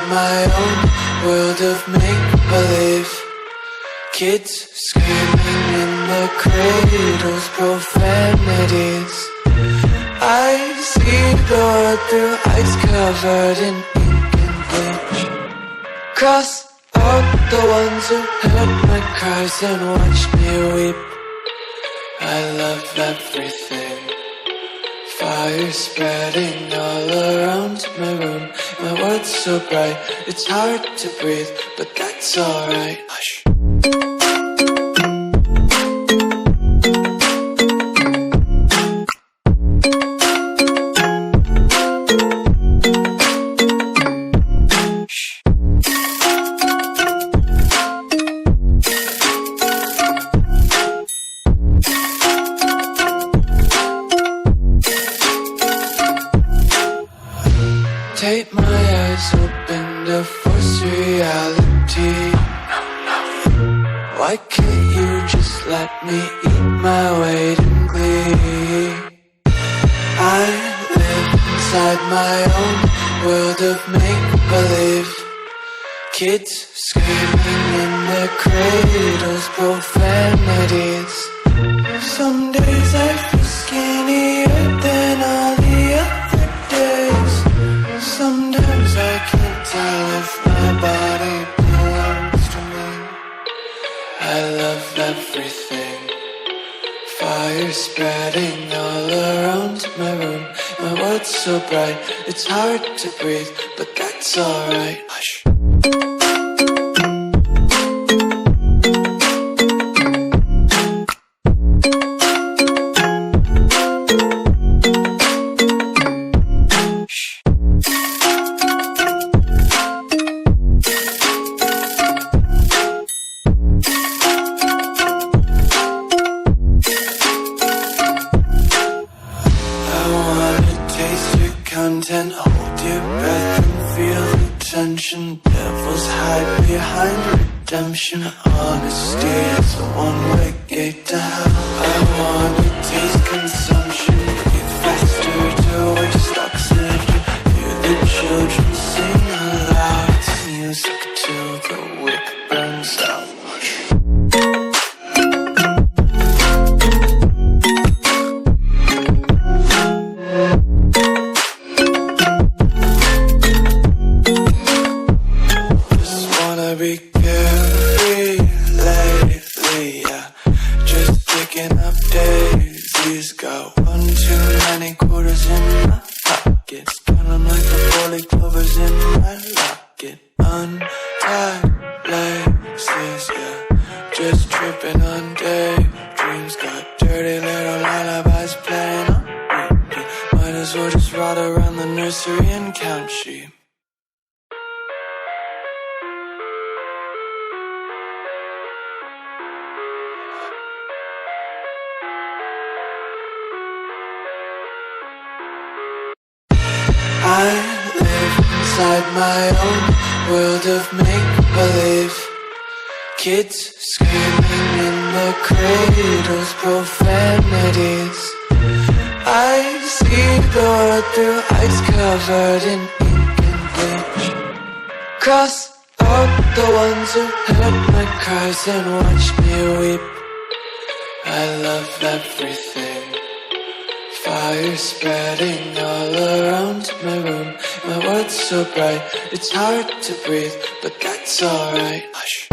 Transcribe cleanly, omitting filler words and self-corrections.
my own world of make-believe. Kids screaming in the cradles, profanities. I see the world through ice covered in ink and bleach. Cross out the ones who heard my cries and watched me weep. I love everything. Fire spreading all around my room. My world's so bright, it's hard to breathe, but that's alright. Hush. Take my eyes open to force reality. Why can't you just let me eat my weight in glee? I live inside my own world of make-believe. Kids screaming in their cradles, profanities. Some days I feel skinnier than all the other days. Sometimes I can't tell if my body belongs to me. I love everything. Fire spreading all around my room. My world's so bright, it's hard to breathe, but that's alright. Hush. Content, hold your breath and feel the tension. Devils hide behind redemption. Honesty is a one-way gate to hell. I wanna taste consumption. Breathe faster to waste oxygen. Hear the children sing aloud. It's music till the wick burns out. Be carefree lately, yeah. Just picking up daisies. Got one too many quarters in my pockets. Count 'em like the 4-leaf clovers in my locket. Untied laces, yeah. Just tripping on daydreams. Got dirty little lullabies playing on repeat. Might as well just ride around the nursery and count sheep. I live inside my own world of make-believe. Kids screaming in the cradles, profanities. I see the world through ice covered in ink and bleach. Cross out the ones who heard my cries and watched me weep. I love everything. Fire spreading all around my room. My world's so bright, it's hard to breathe, but that's alright. Hush.